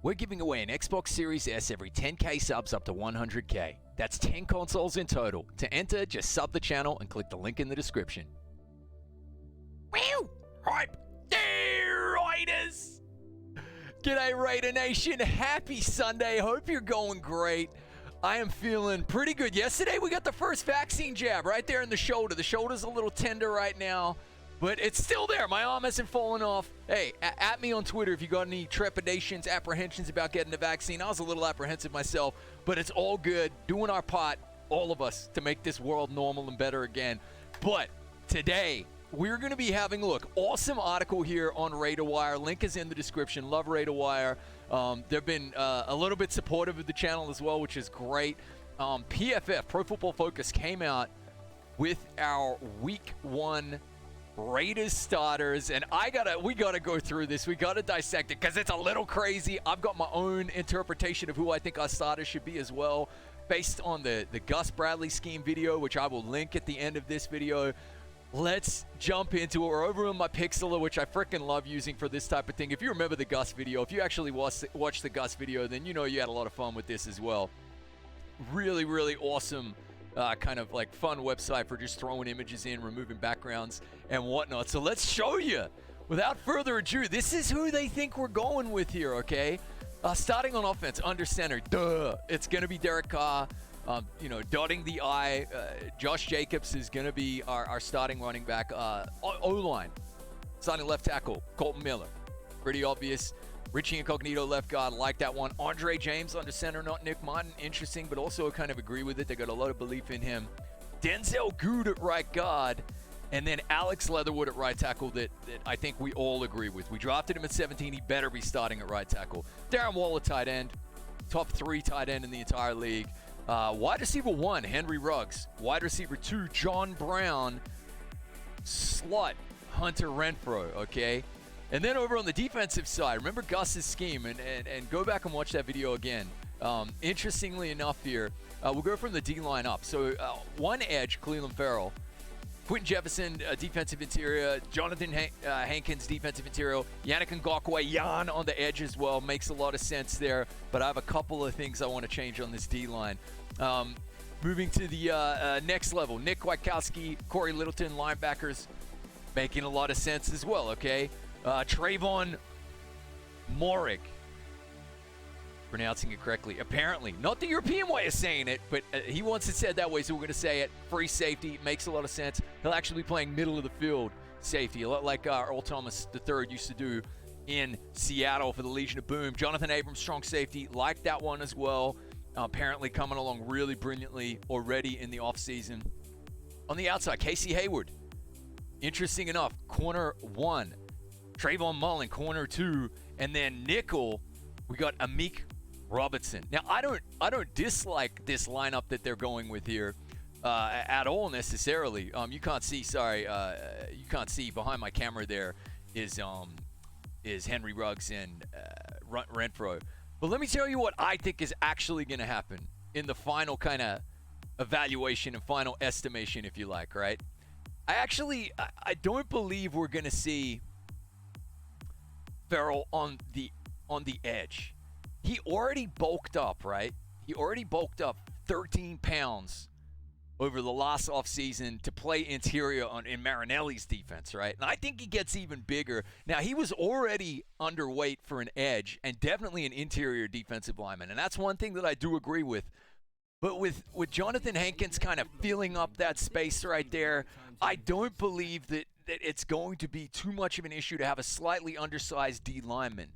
We're giving away an Xbox Series S every 10K subs up to 100K. That's 10 consoles in total. To enter, just sub the channel and click the link in the description. Wow! Hype! Yeah, Raiders! G'day, Raider Nation. Happy Sunday. Hope you're going great. I am feeling pretty good. Yesterday, we got the first vaccine jab right there in the shoulder. The shoulder's a little tender right now, but it's still there. My arm hasn't fallen off. Hey, at me on Twitter if you got any trepidations, apprehensions about getting the vaccine. I was a little apprehensive myself, but it's all good. Doing our part, all of us, to make this world normal and better again. But today, we're going to be having, look, awesome article here on Raider Wire. Link is in the description. Love Raider Wire. They've been a little bit supportive of the channel as well, which is great. PFF, Pro Football Focus, came out with our Week 1 Raiders starters, and we gotta go through this. We gotta dissect it because it's a little crazy. I've got my own interpretation of who I think our starters should be as well, based on the Gus Bradley scheme video, which I will link at the end of this video. Let's jump into it. We're over on my Pixela, which I freaking love using for this type of thing. If you remember the Gus video, if you actually watched the Gus video, then you know you had a lot of fun with this as well. Really, really awesome. Kind of like fun website for just throwing images in, removing backgrounds and whatnot. So let's show you. Without further ado, this is who they think we're going with here, okay? Starting on offense, under center, it's going to be Derek Carr. Dotting the I, Josh Jacobs is going to be our starting running back. O-line, starting left tackle, Colton Miller. Pretty obvious. Richie Incognito, left guard, like that one. Andre James under center, not Nick Martin. Interesting, but also kind of agree with it. They got a lot of belief in him. Denzel Good at right guard. And then Alex Leatherwood at right tackle that I think we all agree with. We drafted him at 17. He better be starting at right tackle. Darren Waller, tight end. Top 3 tight end in the entire league. Wide receiver 1, Henry Ruggs. Wide receiver 2, John Brown. Slot, Hunter Renfrow, okay? And then over on the defensive side, remember Gus's scheme, and go back and watch that video again. Interestingly enough here, we'll go from the D-line up. So one edge, Cleveland Farrell. Quentin Jefferson, defensive interior. Jonathan Hankins, defensive interior. Yannick Ngakoue, Jan on the edge as well. Makes a lot of sense there. But I have a couple of things I want to change on this D-line. Moving to the next level, Nick Kwiatkowski, Corey Littleton, linebackers. Making a lot of sense as well, okay? Trayvon Morik. Pronouncing it correctly. Apparently. Not the European way of saying it, but he wants it said that way, so we're going to say it. Free safety. Makes a lot of sense. He'll actually be playing middle of the field safety, a lot like Earl Thomas III used to do in Seattle for the Legion of Boom. Jonathan Abrams, strong safety. Like that one as well. Apparently coming along really brilliantly already in the offseason. On the outside, Casey Hayward. Interesting enough, corner 1. Trayvon Mullen, corner 2. And then nickel, we got Amik Robertson. Now, I don't dislike this lineup that they're going with here at all necessarily. You can't see. Sorry, you can't see behind my camera. There is Henry Ruggs and Renfrow. But let me tell you what I think is actually going to happen in the final kind of evaluation and final estimation, if you like. Right? I don't believe we're going to see Farrell on the edge. He already bulked up, right? He already bulked up 13 pounds over the last offseason to play interior in Marinelli's defense, right? And I think he gets even bigger. Now, he was already underweight for an edge and definitely an interior defensive lineman, and that's one thing that I do agree with. But with Jonathan Hankins kind of filling up that space right there, I don't believe that it's going to be too much of an issue to have a slightly undersized D lineman.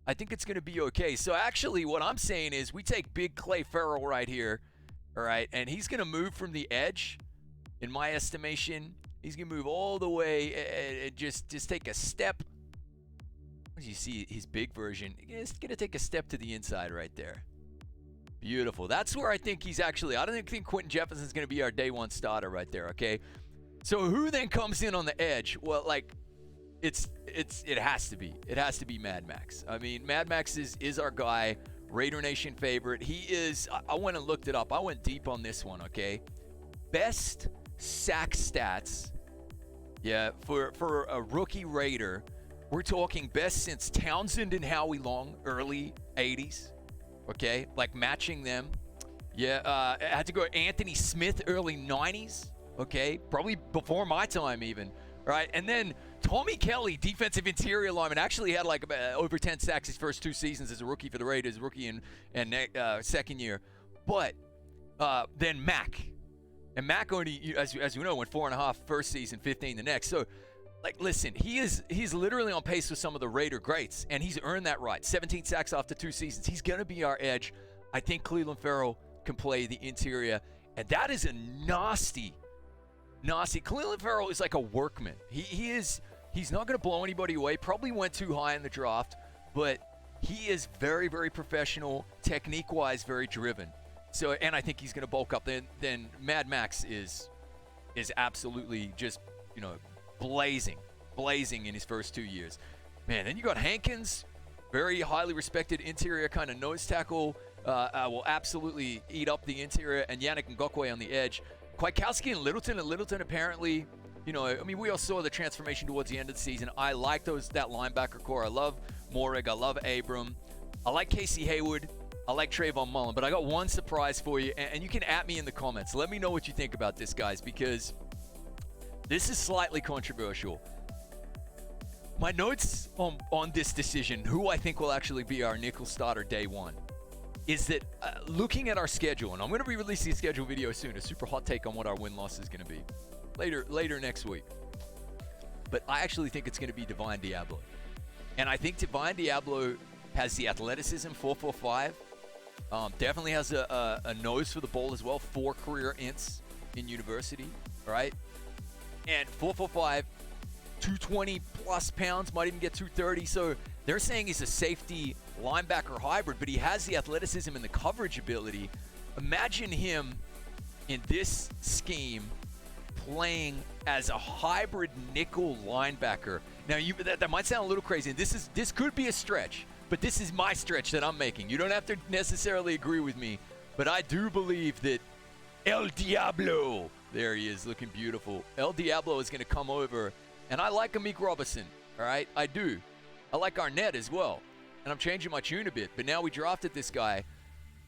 I think it's going to be okay. So actually what I'm saying is we take big Clay Farrell right here, all right, and he's going to move from the edge, in my estimation. He's going to move all the way and just take a step. As you see his big version, he's going to take a step to the inside right there. Beautiful. That's where I think he's actually, I don't think Quentin Jefferson's going to be our day 1 starter right there, okay? So who then comes in on the edge? Well, like, it has to be Mad Max. I mean, Mad Max is our guy, Raider Nation favorite. He is, I went and looked it up. I went deep on this one, okay? Best sack stats, yeah, for a rookie Raider We're talking best since Townsend and Howie Long, early 80s. Okay, like matching them. Yeah, I had to go Anthony Smith, early 90s. Okay, probably before my time even. Right, and then Tommy Kelly, defensive interior lineman, actually had like over 10 sacks his first 2 seasons as a rookie for the Raiders, rookie and second year. But then Mack. And Mack only, as you know, went 4.5 first season, 15 the next. So, like, listen, he's literally on pace with some of the Raider greats, and he's earned that right. 17 sacks after 2 seasons. He's going to be our edge. I think Cleveland Farrell can play the interior, and that is a nasty. Cleveland Farrell is like a workman. He's not going to blow anybody away. Probably went too high in the draft, but he is very, very professional, technique-wise, very driven. So, and I think he's going to bulk up. Then Mad Max is absolutely just, blazing in his first 2 years. Man, then you got Hankins, very highly respected interior kind of nose tackle, will absolutely eat up the interior, and Yannick Ngakoue on the edge. Kwiatkowski and Littleton apparently, we all saw the transformation towards the end of the season. I like that linebacker core. I love Morig. I love Abram. I like Casey Hayward. I like Trayvon Mullen. But I got one surprise for you, and you can at me in the comments. Let me know what you think about this, guys, because this is slightly controversial. My notes on this decision, who I think will actually be our nickel starter day one, is that looking at our schedule, and I'm going to be releasing a schedule video soon, a super hot take on what our win-loss is going to be later next week. But I actually think it's going to be Divine Diablo. And I think Divine Diablo has the athleticism, 4.45. Definitely has a nose for the ball as well, 4 career ints in university, right? And 4.45, 220 plus pounds, might even get 230. So they're saying he's a safety linebacker hybrid, but he has the athleticism and the coverage ability. Imagine him in this scheme playing as a hybrid nickel linebacker. Now, that might sound a little crazy. And this could be a stretch, but this is my stretch that I'm making. You don't have to necessarily agree with me, but I do believe that El Diablo, there he is, looking beautiful. El Diablo is going to come over, and I like Amik Robertson, all right? I do. I like Arnett as well, and I'm changing my tune a bit, but now we drafted this guy.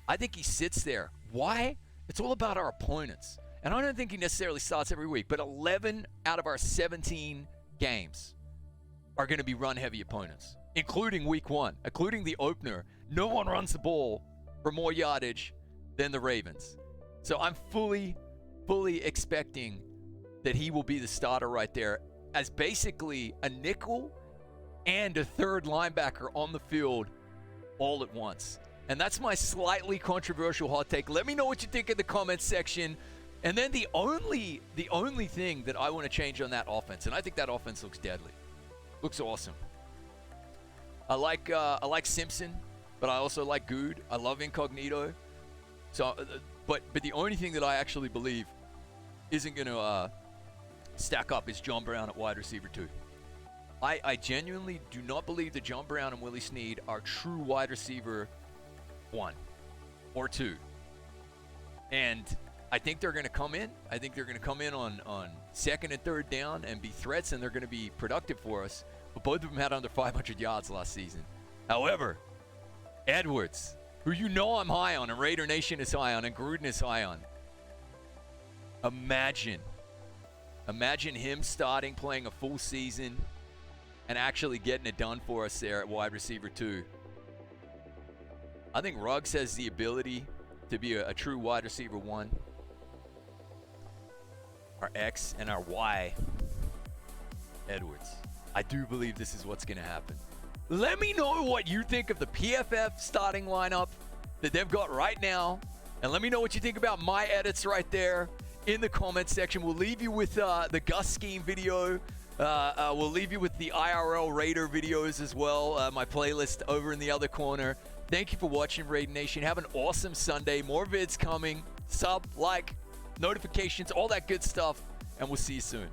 I think he sits there. Why? It's all about our opponents, and I don't think he necessarily starts every week, but 11 out of our 17 games are going to be run-heavy opponents, including week 1, including the opener. No one runs the ball for more yardage than the Ravens. So I'm fully expecting that he will be the starter right there as basically a nickel and a third linebacker on the field all at once. And that's my slightly controversial hot take. Let me know what you think in the comments section. And then the only thing that I want to change on that offense, and I think that offense looks deadly. Looks awesome. I like Simpson, but I also like Good. I love Incognito. So, but the only thing that I actually believe isn't going to stack up is John Brown at wide receiver 2. I genuinely do not believe that John Brown and Willie Snead are true wide receiver 1 or 2. And I think they're going to come in. I think they're going to come in on second and third down and be threats, and they're going to be productive for us. But both of them had under 500 yards last season. However, Edwards, who I'm high on, and Raider Nation is high on, and Gruden is high on. Imagine him starting, playing a full season, and actually getting it done for us there at wide receiver 2. I think Ruggs has the ability to be a true wide receiver 1. Our X and our Y, Edwards. I do believe this is what's going to happen. Let me know what you think of the PFF starting lineup that they've got right now. And let me know what you think about my edits right there in the comments section. We'll leave you with the Gus Scheme video. We'll leave you with the IRL Raider videos as well. My playlist over in the other corner. Thank you for watching, Raider Nation. Have an awesome Sunday. More vids coming. Sub, like, notifications, all that good stuff. And we'll see you soon.